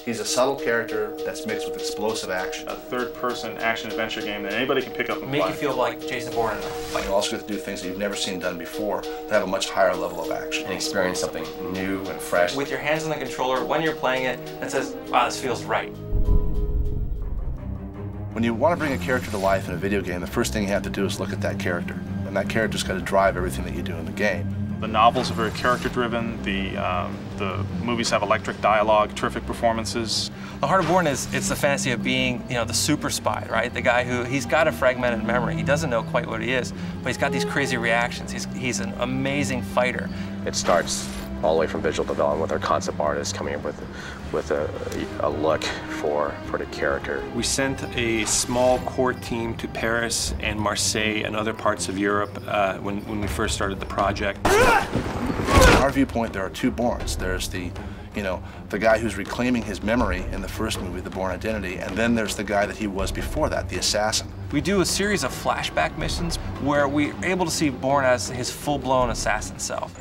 He's a subtle character that's mixed with explosive action. A third-person action-adventure game that anybody can pick up and Make play. you feel like Jason Bourne in a fight. You also get to do things that you've never seen done before that have a much higher level of action. And experience something new and fresh. With your hands on the controller, when you're playing it, it says, wow, this feels right. When you want to bring a character to life in a video game, the first thing you have to do is look at that character. And that character's got to drive everything that you do in the game. The novels are very character-driven. The movies have electric dialogue, terrific performances. The heart of Bourne is, it's the fantasy of being, you know, the super spy, right? The guy who, he's got a fragmented memory. He doesn't know quite what he is, but he's got these crazy reactions. He's an amazing fighter. It starts all the way from visual development with our concept artists coming up with a look for the character. We sent a small core team to Paris and Marseille and other parts of Europe when we first started the project. From our viewpoint, there are two Bournes. There's the guy who's reclaiming his memory in the first movie, The Bourne Identity, and then there's the guy that he was before that, the assassin. We do a series of flashback missions where we're able to see Bourne as his full-blown assassin self.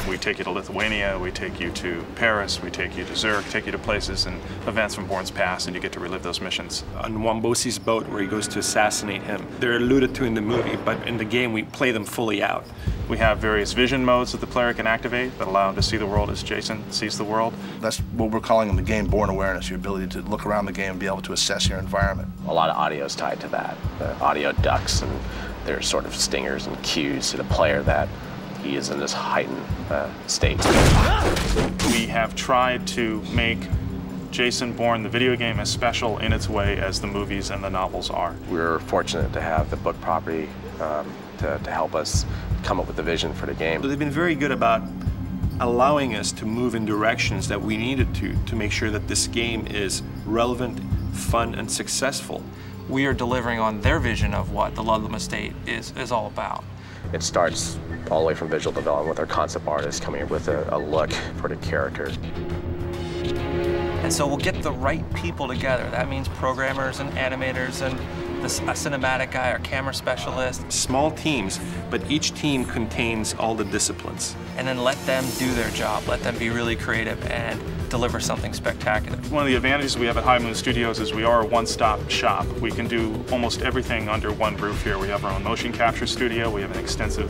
We take you to Lithuania, we take you to Paris, we take you to Zurich, take you to places and events from Bourne's past, and you get to relive those missions. On Wombosi's boat where he goes to assassinate him. They're alluded to in the movie, but in the game we play them fully out. We have various vision modes that the player can activate that allow him to see the world as Jason sees the world. That's what we're calling in the game Bourne awareness, your ability to look around the game and be able to assess your environment. A lot of audio is tied to that. The audio ducks, and there's sort of stingers and cues to the player that he is in this heightened state. We have tried to make Jason Bourne, the video game, as special in its way as the movies and the novels are. We're fortunate to have the book property to help us come up with the vision for the game. So they've been very good about allowing us to move in directions that we needed to make sure that this game is relevant, fun, and successful. We are delivering on their vision of what the Ludlam Estate is all about. It starts all the way from visual development with our concept artists coming up with a look for the character. And so we'll get the right people together. That means programmers and animators and a cinematic guy, our camera specialist. Small teams, but each team contains all the disciplines. And then let them do their job. Let them be really creative and deliver something spectacular. One of the advantages we have at High Moon Studios is we are a one-stop shop. We can do almost everything under one roof here. We have our own motion capture studio. We have an extensive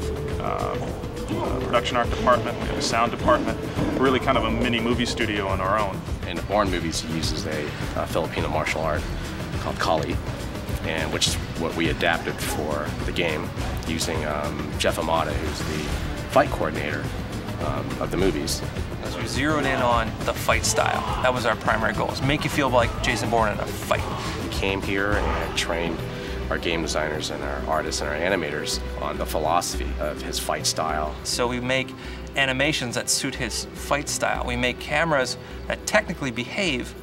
production art department. We have a sound department. We're really kind of a mini movie studio on our own. In the Bourne movies, he uses a Filipino martial art called Kali, and which is what we adapted for the game using Jeff Amata, who's the fight coordinator of the movies. So we zeroed in on the fight style. That was our primary goal, is make you feel like Jason Bourne in a fight. We came here and trained our game designers and our artists and our animators on the philosophy of his fight style. So we make animations that suit his fight style. We make cameras that technically behave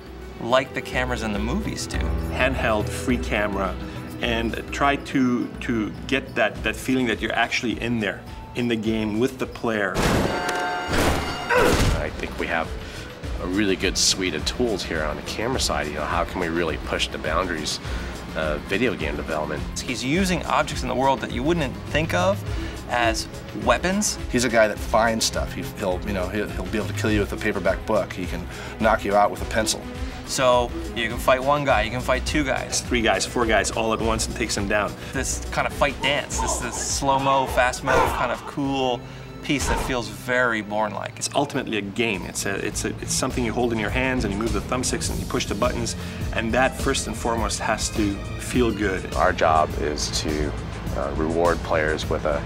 like the cameras in the movies do. Handheld, free camera, and try to get that feeling that you're actually in there, in the game with the player. I think we have a really good suite of tools here on the camera side. How can we really push the boundaries of video game development? He's using objects in the world that you wouldn't think of as weapons. He's a guy that finds stuff. He'll be able to kill you with a paperback book. He can knock you out with a pencil. So you can fight one guy, you can fight two guys. 3 guys, 4 guys all at once and takes them down. This kind of fight dance, this slow-mo, fast-mo kind of cool piece that feels very Bourne-like. It's ultimately a game. It's something you hold in your hands and you move the thumbsticks and you push the buttons, and that first and foremost has to feel good. Our job is to reward players with a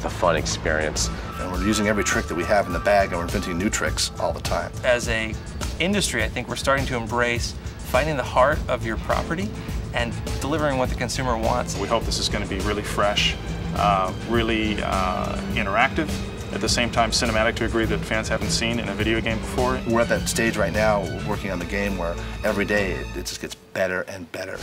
fun experience. And we're using every trick that we have in the bag, and we're inventing new tricks all the time. As a industry, I think we're starting to embrace finding the heart of your property and delivering what the consumer wants. We hope this is going to be really fresh, really interactive, at the same time cinematic to a degree that fans haven't seen in a video game before. We're at that stage right now, working on the game, where every day it just gets better and better.